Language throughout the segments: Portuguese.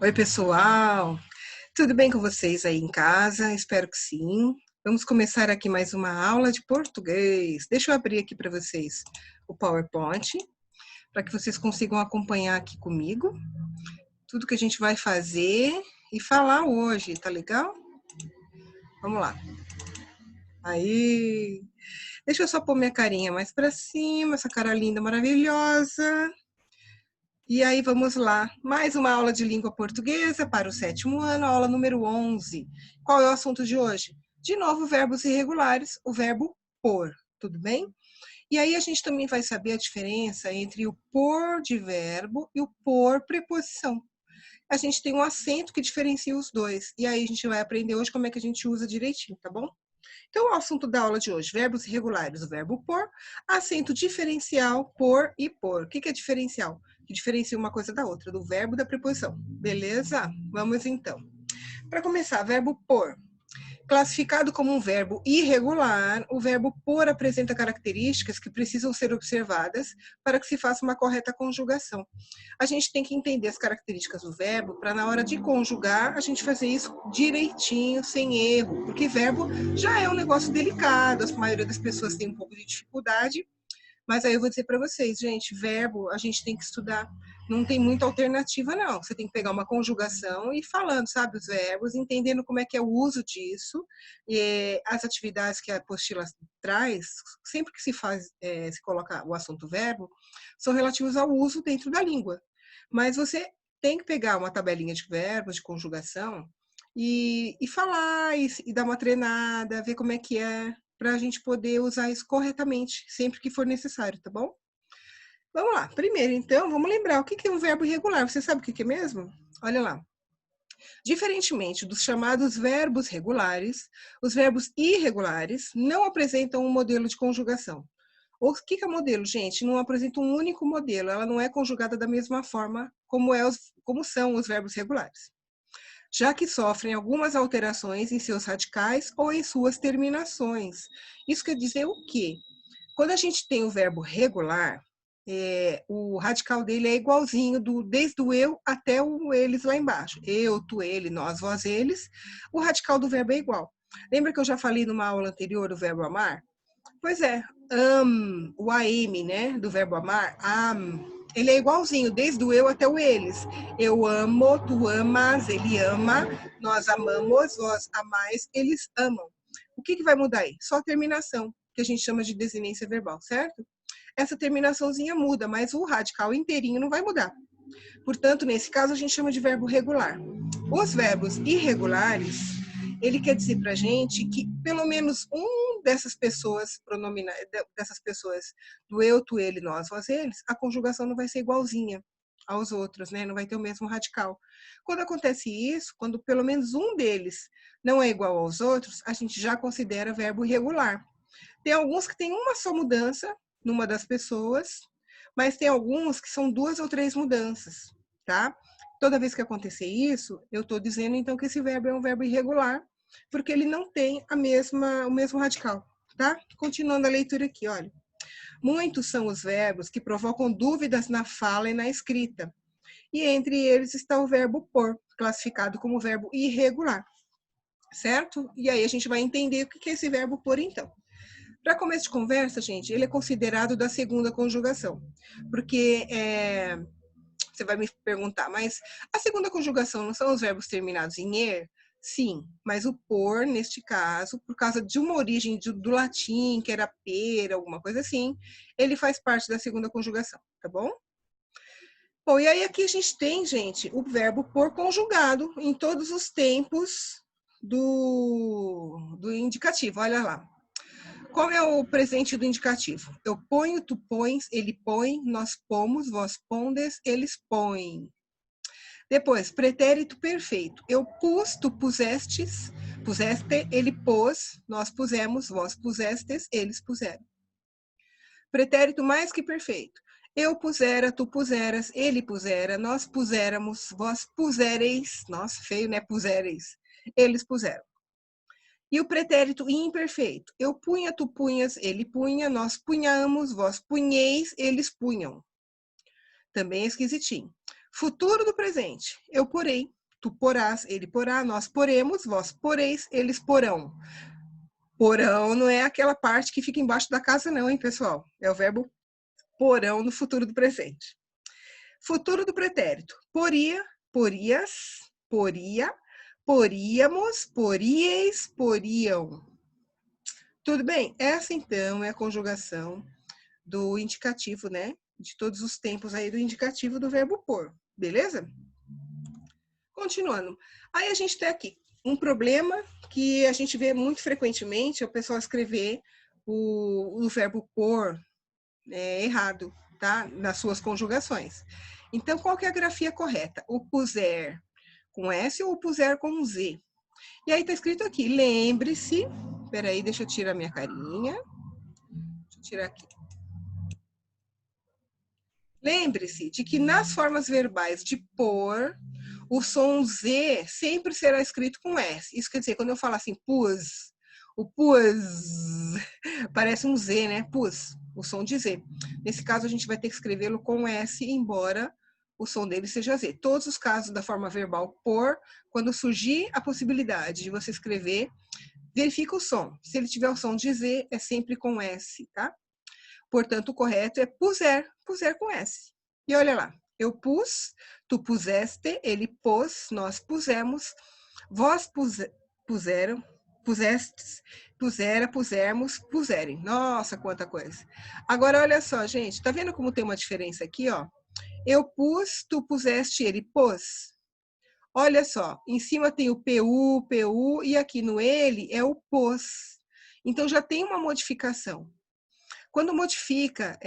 Oi, pessoal. Tudo bem com vocês aí em casa? Espero que sim. Vamos começar aqui mais uma aula de português. Deixa eu abrir aqui para vocês o PowerPoint, para que vocês consigam acompanhar aqui comigo tudo que a gente vai fazer e falar hoje, tá legal? Vamos lá. Aí, deixa eu só pôr minha carinha mais para cima, essa cara linda, maravilhosa. E aí, vamos lá. Mais uma aula de língua portuguesa para o 7º ano, aula número 11. Qual é o assunto de hoje? De novo, verbos irregulares, o verbo por, tudo bem? E aí a gente também vai saber a diferença entre o por de verbo e o por preposição. A gente tem um acento que diferencia os dois. E aí a gente vai aprender hoje como é que a gente usa direitinho, tá bom? Então, o assunto da aula de hoje, verbos irregulares, o verbo por, acento diferencial, por e por. O que é diferencial? Que diferencia uma coisa da outra, do verbo e da preposição. Beleza? Vamos então. Para começar, verbo por. Classificado como um verbo irregular, o verbo por apresenta características que precisam ser observadas para que se faça uma correta conjugação. A gente tem que entender as características do verbo para, na hora de conjugar, a gente fazer isso direitinho, sem erro, porque verbo já é um negócio delicado, a maioria das pessoas tem um pouco de dificuldade, mas aí eu vou dizer para vocês, gente, verbo a gente tem que estudar. Não tem muita alternativa, não. Você tem que pegar uma conjugação e ir falando, sabe, os verbos, entendendo como é que é o uso disso, e as atividades que a apostila traz, sempre que se faz, se coloca o assunto verbo, são relativos ao uso dentro da língua. Mas você tem que pegar uma tabelinha de verbos, de conjugação, e falar, e dar uma treinada, ver como é que é, para a gente poder usar isso corretamente, sempre que for necessário, tá bom? Vamos lá. Primeiro, então, vamos lembrar o que é um verbo irregular. Você sabe o que é mesmo? Olha lá. Diferentemente dos chamados verbos regulares, os verbos irregulares não apresentam um modelo de conjugação. O que é modelo, gente? Não apresenta um único modelo, ela não é conjugada da mesma forma como são os verbos regulares, já que sofrem algumas alterações em seus radicais ou em suas terminações. Isso quer dizer o quê? Quando a gente tem o verbo regular, o radical dele é igualzinho desde o eu até o eles lá embaixo. Eu, tu, ele, nós, vós, eles. O radical do verbo é igual. Lembra que eu já falei numa aula anterior do verbo amar? Pois é, o am, né, do verbo amar, ele é igualzinho, desde o eu até o eles. Eu amo, tu amas, ele ama, nós amamos, vós amais, eles amam. O que vai mudar aí? Só a terminação, que a gente chama de desinência verbal, certo? Essa terminaçãozinha muda, mas o radical inteirinho não vai mudar. Portanto, nesse caso, a gente chama de verbo regular. Os verbos irregulares, ele quer dizer para a gente que pelo menos um dessas pessoas dessas pessoas do eu, tu, ele, nós, vós, eles, a conjugação não vai ser igualzinha aos outros, né? Não vai ter o mesmo radical. Quando acontece isso, quando pelo menos um deles não é igual aos outros, a gente já considera verbo irregular. Tem alguns que tem uma só mudança numa das pessoas, mas tem alguns que são 2 ou 3 mudanças, tá? Toda vez que acontecer isso, eu estou dizendo então que esse verbo é um verbo irregular, porque ele não tem o mesmo radical, tá? Continuando a leitura aqui, olha. Muitos são os verbos que provocam dúvidas na fala e na escrita. E entre eles está o verbo por, classificado como verbo irregular, certo? E aí a gente vai entender o que é esse verbo por então. Para começo de conversa, gente, ele é considerado da segunda conjugação, porque você vai me perguntar, mas a segunda conjugação não são os verbos terminados em er? Sim, mas o por, neste caso, por causa de uma origem do latim, que era per, alguma coisa assim, ele faz parte da segunda conjugação, tá bom? Bom, e aí aqui a gente tem, gente, o verbo por conjugado em todos os tempos do indicativo, olha lá. Qual é o presente do indicativo? Eu ponho, tu pões, ele põe, nós pomos, vós pondes, eles põem. Depois, pretérito perfeito. Eu pus, tu pusestes, puseste, ele pôs, nós pusemos, vós pusestes, eles puseram. Pretérito mais que perfeito. Eu pusera, tu puseras, ele pusera, nós puséramos, vós pusereis, nossa, feio, né? Pusereis, eles puseram. E o pretérito imperfeito. Eu punha, tu punhas, ele punha, nós punhamos, vós punheis, eles punham. Também é esquisitinho. Futuro do presente. Eu porei, tu porás, ele porá, nós poremos, vós poreis, eles porão. Porão não é aquela parte que fica embaixo da casa não, hein, pessoal? É o verbo porão no futuro do presente. Futuro do pretérito. Poria, porias, poria, poríamos, poríeis, poriam. Tudo bem? Essa, então, é a conjugação do indicativo, né? De todos os tempos aí do indicativo do verbo por. Beleza? Continuando. Aí a gente tem aqui um problema que a gente vê muito frequentemente, é o pessoal escrever o verbo por errado, tá? Nas suas conjugações. Então, qual que é a grafia correta? O puser com S ou o puser com Z? E aí tá escrito aqui, lembre-se, peraí, deixa eu tirar minha carinha. Deixa eu tirar aqui. Lembre-se de que nas formas verbais de por, o som Z sempre será escrito com S. Isso quer dizer, quando eu falo assim, pus, o pus parece um Z, né? Pus, o som de Z. Nesse caso, a gente vai ter que escrevê-lo com S, embora o som dele seja Z. Todos os casos da forma verbal por, quando surgir a possibilidade de você escrever, verifica o som. Se ele tiver o som de Z, é sempre com S, tá? Portanto, o correto é puser, puser com S. E olha lá, eu pus, tu puseste, ele pôs, nós pusemos, vós puseram, pusestes, pusera, pusermos, puserem. Nossa, quanta coisa. Agora, olha só, gente, tá vendo como tem uma diferença aqui, ó? Eu pus, tu puseste, ele pôs. Olha só, em cima tem o PU, e aqui no ele é o pôs. Então, já tem uma modificação. Quando modifica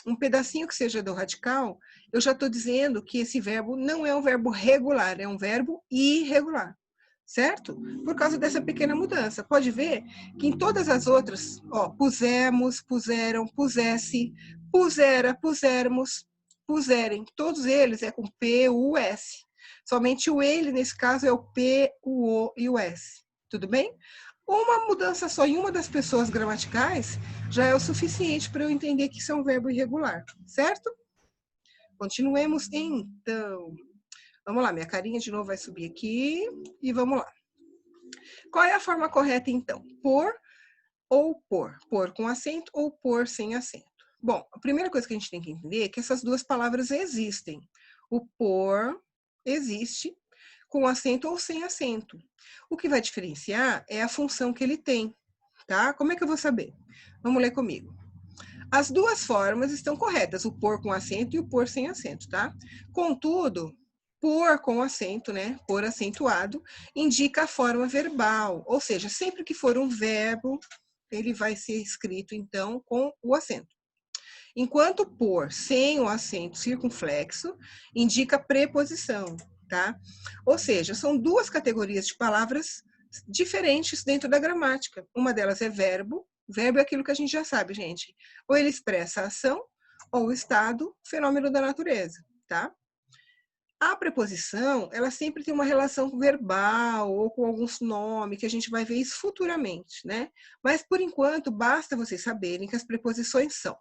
um pedacinho que seja do radical, eu já estou dizendo que esse verbo não é um verbo regular, é um verbo irregular, certo? Por causa dessa pequena mudança. Pode ver que em todas as outras, ó, pusemos, puseram, pusesse, pusera, pusermos, puserem, todos eles é com P, U, S. Somente o ele, nesse caso, é o P, o O e o S. Tudo bem? Uma mudança só em uma das pessoas gramaticais já é o suficiente para eu entender que isso é um verbo irregular, certo? Continuemos então. Vamos lá, minha carinha de novo vai subir aqui e vamos lá. Qual é a forma correta então? Por ou por? Por com acento ou por sem acento? Bom, a primeira coisa que a gente tem que entender é que essas duas palavras existem. O por existe com acento ou sem acento. O que vai diferenciar é a função que ele tem, tá? Como é que eu vou saber? Vamos ler comigo. As duas formas estão corretas, o por com acento e o por sem acento, tá? Contudo, por com acento, né? Por acentuado, indica a forma verbal, ou seja, sempre que for um verbo, ele vai ser escrito, então, com o acento. Enquanto por sem o acento circunflexo, indica preposição, tá? Ou seja, são duas categorias de palavras diferentes dentro da gramática. Uma delas é verbo. Verbo é aquilo que a gente já sabe, gente. Ou ele expressa a ação, ou o estado, fenômeno da natureza, tá? A preposição, ela sempre tem uma relação verbal ou com alguns nomes, que a gente vai ver isso futuramente, né? Mas, por enquanto, basta vocês saberem que as preposições são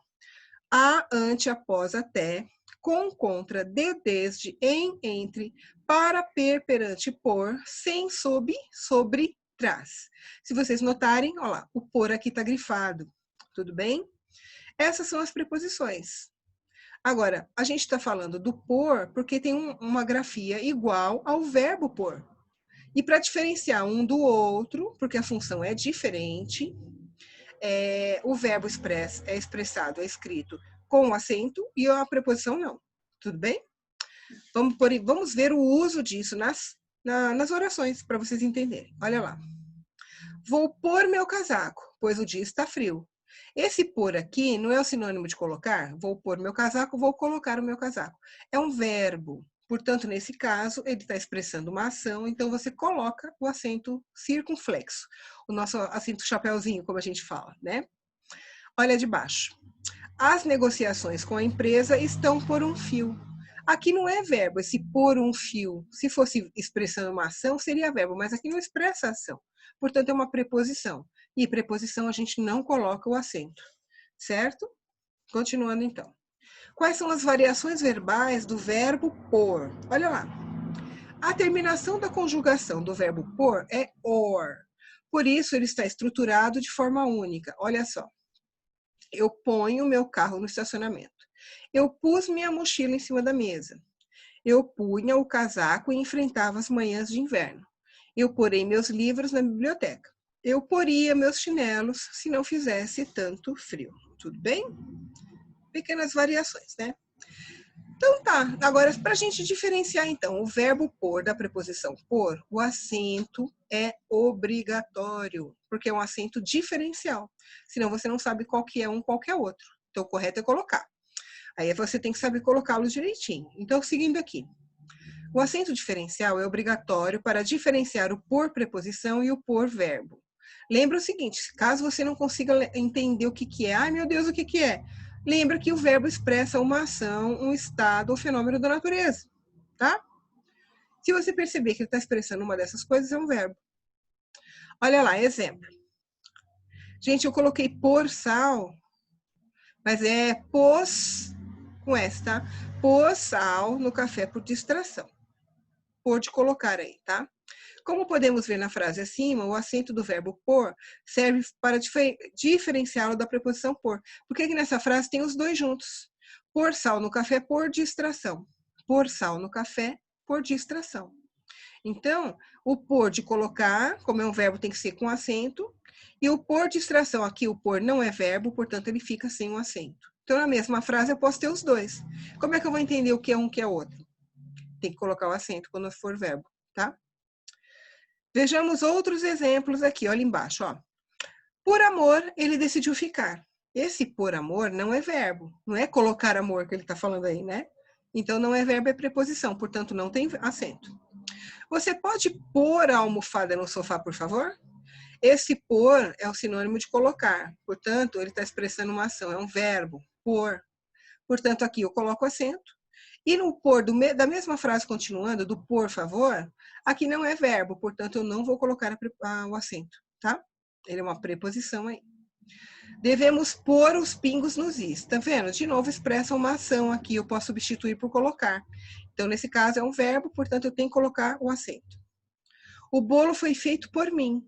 a, ante, após, até, com, contra, de, desde, em, entre, para, per, perante, por, sem, sob, sobre, trás. Se vocês notarem, olha lá, o por aqui está grifado, tudo bem? Essas são as preposições. Agora, a gente está falando do por porque tem uma grafia igual ao verbo por. E para diferenciar um do outro, porque a função é diferente, o verbo é expressado, é escrito com acento e a preposição não. Tudo bem? Vamos ver o uso disso nas orações, para vocês entenderem. Olha lá. Vou pôr meu casaco, pois o dia está frio. Esse pôr aqui não é o sinônimo de colocar? Vou pôr meu casaco, vou colocar o meu casaco. É um verbo. Portanto, nesse caso, ele está expressando uma ação, então você coloca o acento circunflexo, o nosso acento chapeuzinho, como a gente fala, né? Olha de baixo. As negociações com a empresa estão por um fio. Aqui não é verbo, esse por um fio. Se fosse expressando uma ação, seria verbo, mas aqui não expressa ação. Portanto, é uma preposição. E preposição a gente não coloca o acento, certo? Continuando então. Quais são as variações verbais do verbo por? Olha lá. A terminação da conjugação do verbo por é or. Por isso, ele está estruturado de forma única. Olha só. Eu ponho meu carro no estacionamento. Eu pus minha mochila em cima da mesa. Eu punha o casaco e enfrentava as manhãs de inverno. Eu porei meus livros na biblioteca. Eu poria meus chinelos se não fizesse tanto frio. Tudo bem? Pequenas variações, né? Então tá, agora para a gente diferenciar então o verbo por da preposição por, o acento é obrigatório, porque é um acento diferencial, senão você não sabe qual que é um, qual que é outro. Então o correto é colocar. Aí você tem que saber colocá-los direitinho. Então seguindo aqui, o acento diferencial é obrigatório para diferenciar o por preposição e o por verbo. Lembra o seguinte, caso você não consiga entender o que é, ai meu Deus, o que é? Lembra que o verbo expressa uma ação, um estado ou fenômeno da natureza, tá? Se você perceber que ele está expressando uma dessas coisas, é um verbo. Olha lá, exemplo. Gente, eu coloquei por sal, mas é pôs com S, tá? Pôs sal no café por distração. Pode colocar aí, tá? Como podemos ver na frase acima, o acento do verbo por serve para diferenciá-lo da preposição por. Porque aqui nessa frase tem os dois juntos. Pôr sal no café por distração. Pôr sal no café por distração. Então, o por de colocar, como é um verbo, tem que ser com acento. E o por distração, aqui o por não é verbo, portanto ele fica sem um acento. Então, na mesma frase eu posso ter os dois. Como é que eu vou entender o que é um, o que é outro? Tem que colocar o acento quando for verbo, tá? Vejamos outros exemplos aqui, olha embaixo, ó. Por amor, ele decidiu ficar. Esse por amor não é verbo, não é colocar amor que ele está falando aí, né? Então, não é verbo, é preposição, portanto, não tem acento. Você pode pôr a almofada no sofá, por favor? Esse pôr é o sinônimo de colocar, portanto, ele está expressando uma ação, é um verbo, pôr. Portanto, aqui eu coloco acento. E no por da mesma frase continuando, do por favor, aqui não é verbo, portanto eu não vou colocar o acento, tá? Ele é uma preposição aí. Devemos pôr os pingos nos is, tá vendo? De novo expressa uma ação aqui, eu posso substituir por colocar. Então nesse caso é um verbo, portanto eu tenho que colocar o acento. O bolo foi feito por mim.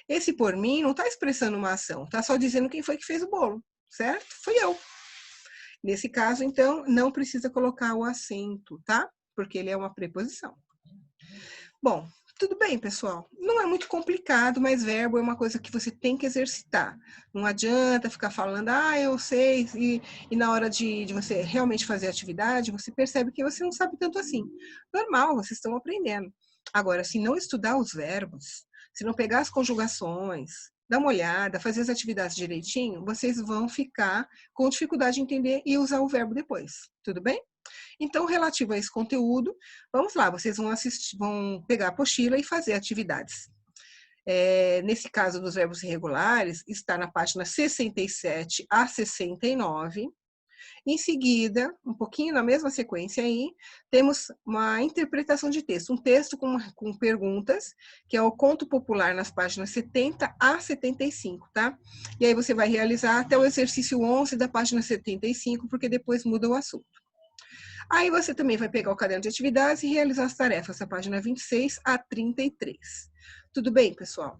Esse por mim não está expressando uma ação, está só dizendo quem foi que fez o bolo, certo? Fui eu. Nesse caso, então, não precisa colocar o acento, tá? Porque ele é uma preposição. Bom, tudo bem, pessoal. Não é muito complicado, mas verbo é uma coisa que você tem que exercitar. Não adianta ficar falando, eu sei, e na hora de você realmente fazer a atividade, você percebe que você não sabe tanto assim. Normal, vocês estão aprendendo. Agora, se não estudar os verbos, se não pegar as conjugações, dar uma olhada, fazer as atividades direitinho, vocês vão ficar com dificuldade de entender e usar o verbo depois. Tudo bem? Então, relativo a esse conteúdo, vamos lá, vocês vão assistir, vão pegar a apostila e fazer atividades. Nesse caso dos verbos irregulares, está na página 67 a 69. Em seguida, um pouquinho na mesma sequência aí, temos uma interpretação de texto, um texto com perguntas, que é o conto popular nas páginas 70 a 75, tá? E aí você vai realizar até o exercício 11 da página 75, porque depois muda o assunto. Aí você também vai pegar o caderno de atividades e realizar as tarefas da página 26 a 33. Tudo bem, pessoal?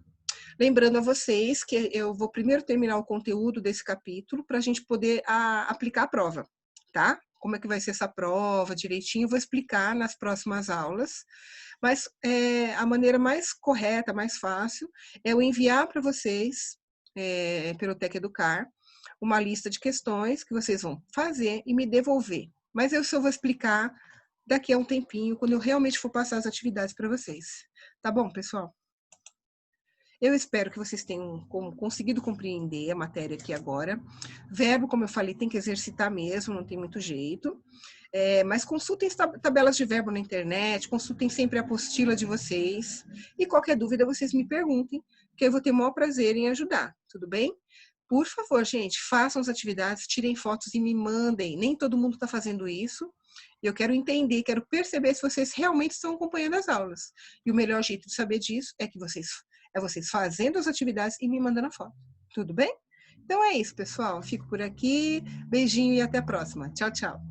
Lembrando a vocês que eu vou primeiro terminar o conteúdo desse capítulo para a gente poder aplicar a prova, tá? Como é que vai ser essa prova direitinho, eu vou explicar nas próximas aulas. Mas a maneira mais correta, mais fácil, é eu enviar para vocês, pelo Tec Educar, uma lista de questões que vocês vão fazer e me devolver. Mas eu só vou explicar daqui a um tempinho, quando eu realmente for passar as atividades para vocês. Tá bom, pessoal? Eu espero que vocês tenham conseguido compreender a matéria aqui agora. Verbo, como eu falei, tem que exercitar mesmo, não tem muito jeito. Mas consultem tabelas de verbo na internet, consultem sempre a apostila de vocês. E qualquer dúvida, vocês me perguntem, que eu vou ter o maior prazer em ajudar, tudo bem? Por favor, gente, façam as atividades, tirem fotos e me mandem. Nem todo mundo está fazendo isso. Eu quero entender, quero perceber se vocês realmente estão acompanhando as aulas. E o melhor jeito de saber disso é que vocês fazendo as atividades e me mandando a foto. Tudo bem? Então é isso, pessoal. Fico por aqui. Beijinho e até a próxima. Tchau, tchau.